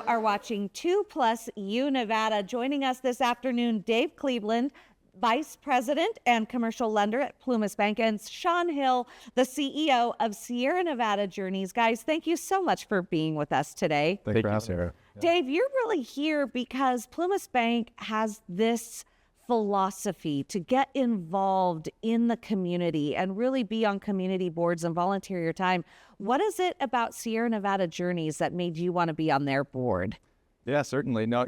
are watching 2+U Nevada. Joining us this afternoon, Dave Cleveland, Vice President and Commercial Lender at Plumas Bank, and Sean Hill, the CEO of Sierra Nevada Jouneys. Guys, thank you so much for being with us today. Thank you, Sarah. Dave, you're really here because Plumas Bank has this philosophy to get involved in the community and really be on community boards and volunteer your time. What is it about Sierra Nevada Jouneys that made you want to be on their board? Yeah, certainly. No,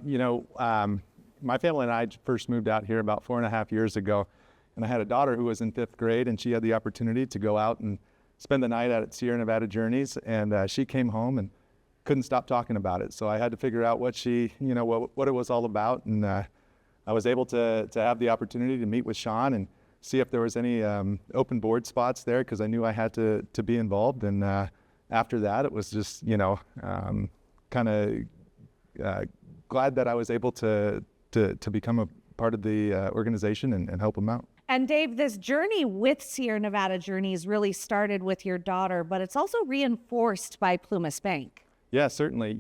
my family and I first moved out here about 4.5 years ago, and I had a daughter who was in 5th grade, and she had the opportunity to go out and spend the night at Sierra Nevada Jouneys, and she came home and couldn't stop talking about it. So I had to figure out what what it was all about, and I was able to have the opportunity to meet with Sean and see if there was any open board spots there, because I knew I had to be involved. And after that, it was just kind of glad that I was able to become a part of the organization and help them out. And Dave, this journey with Sierra Nevada Jouneys really started with your daughter, but it's also reinforced by Plumas Bank. Yeah, certainly.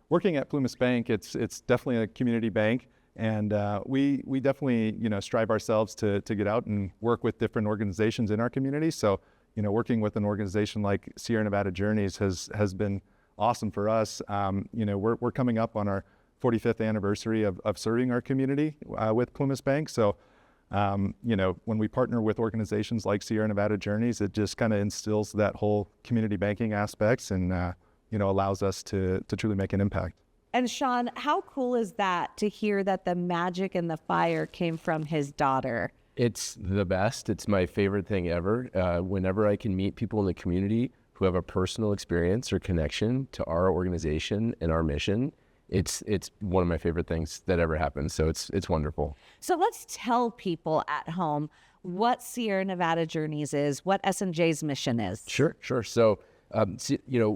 Working at Plumas Bank, it's definitely a community bank. And we definitely, strive ourselves to get out and work with different organizations in our community. So, working with an organization like Sierra Nevada Jouneys has been awesome for us. We're coming up on our 45th anniversary of serving our community with Plumas Bank. So, when we partner with organizations like Sierra Nevada Jouneys, it just kind of instills that whole community banking aspects and, allows us to truly make an impact. And Sean, how cool is that to hear that the magic and the fire came from his daughter? It's the best. It's my favorite thing ever. Whenever I can meet people in the community who have a personal experience or connection to our organization and our mission, it's one of my favorite things that ever happened. So it's wonderful. So let's tell people at home what Sierra Nevada Jouneys is, what S&J's mission is. Sure. So,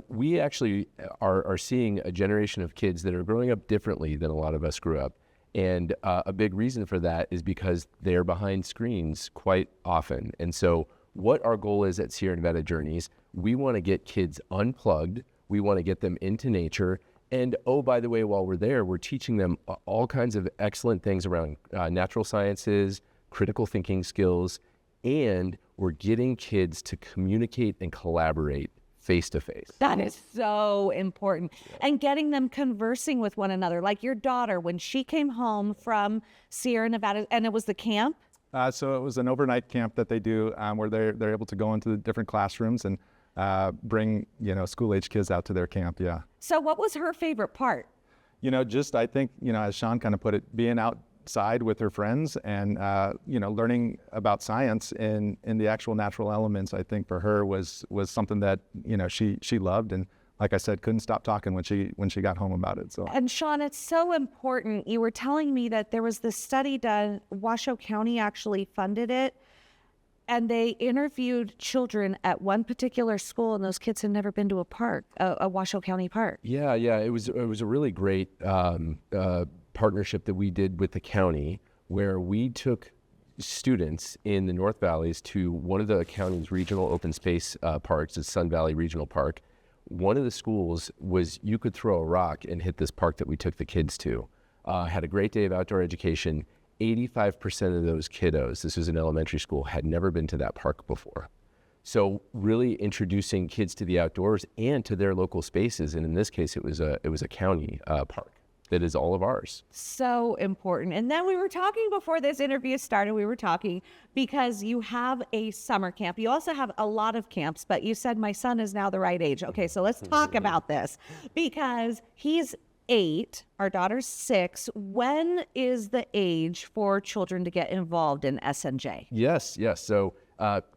we actually are seeing a generation of kids that are growing up differently than a lot of us grew up. And a big reason for that is because they're behind screens quite often. And so what our goal is at Sierra Nevada Jouneys, we want to get kids unplugged. We want to get them into nature. And by the way, while we're there, we're teaching them all kinds of excellent things around natural sciences, critical thinking skills, and we're getting kids to communicate and collaborate face-to-face. That is so important. And getting them conversing with one another, like your daughter, when she came home from Sierra Nevada, and it was the camp? So it was an overnight camp that they do where they're able to go into the different classrooms and bring, school-age kids out to their camp, yeah. So what was her favorite part? I think, as Sean kind of put it, being outside with her friends and, learning about science in the actual natural elements, I think for her was something that, she loved. And like I said, couldn't stop talking when she got home about it. So. And Sean, it's so important. You were telling me that there was this study done, Washoe County actually funded it, and they interviewed children at one particular school, and those kids had never been to a park, a Washoe County park. Yeah. It was a really great partnership that we did with the county, where we took students in the North Valleys to one of the county's regional open space parks, the Sun Valley Regional Park. One of the schools was you could throw a rock and hit this park that we took the kids to. Had a great day of outdoor education. 85% of those kiddos, this was an elementary school, had never been to that park before. So really introducing kids to the outdoors and to their local spaces. And in this case, it was a county park that is all of ours. So important. And then we were talking before this interview started, because you have a summer camp. You also have a lot of camps, but you said my son is now the right age. Okay, so let's talk about this, because he's 8, our daughter's 6. When is the age for children to get involved in S&J? Yes. So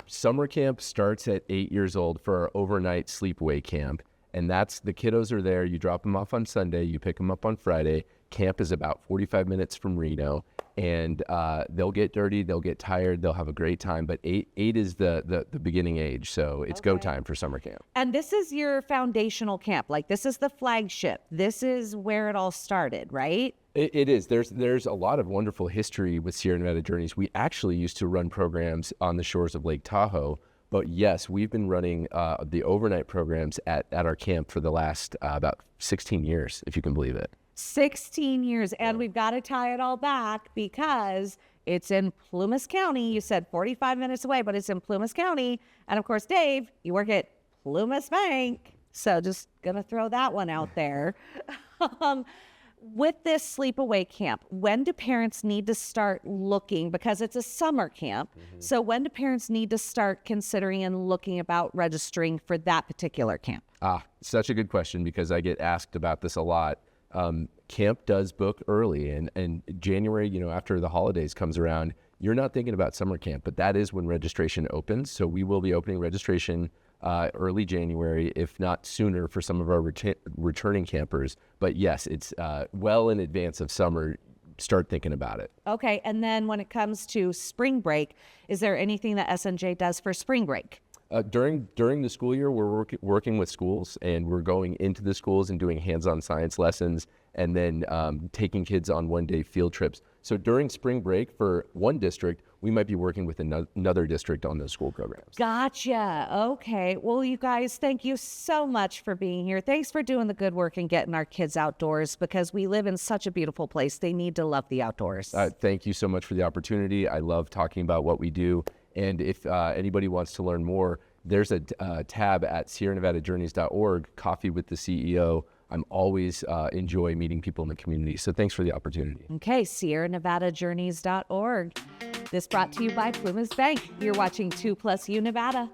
summer camp starts at 8 years old for our overnight sleepaway camp. And that's, the kiddos are there. You drop them off on Sunday, you pick them up on Friday. Camp is about 45 minutes from Reno, and they'll get dirty, they'll get tired, they'll have a great time. But eight is the beginning age, so it's go time for summer camp. And this is your foundational camp, like this is the flagship. This is where it all started, right? It is. There's a lot of wonderful history with Sierra Nevada Jouneys. We actually used to run programs on the shores of Lake Tahoe But yes, we've been running the overnight programs at our camp for the last about 16 years, if you can believe it. 16 years. And we've got to tie it all back because it's in Plumas County. You said 45 minutes away, but it's in Plumas County. And of course, Dave, you work at Plumas Bank. So just going to throw that one out there. With this sleepaway camp, when do parents need to start looking, because it's a summer camp, so when do parents need to start considering and looking about registering for that particular camp? Such a good question, because I get asked about this a lot. Camp does book early, and January, after the holidays comes around, you're not thinking about summer camp, but that is when registration opens. So we will be opening registration early January, if not sooner, for some of our returning campers. But yes, it's well in advance of summer. Start thinking about it. Okay, and then when it comes to spring break, is there anything that SNJ does for spring break? During the school year, we're working with schools, and we're going into the schools and doing hands-on science lessons, and then taking kids on one-day field trips. So during spring break for one district, we might be working with another district on those school programs. Gotcha. Okay. Well, you guys, thank you so much for being here. Thanks for doing the good work and getting our kids outdoors, because we live in such a beautiful place. They need to love the outdoors. Thank you so much for the opportunity. I love talking about what we do. And if anybody wants to learn more, there's a tab at SierraNevadaJourneys.org, Coffee with the CEO. I'm always enjoy meeting people in the community. So thanks for the opportunity. Okay, SierraNevadaJourneys.org. This brought to you by Plumas Bank. You're watching 2+U Nevada.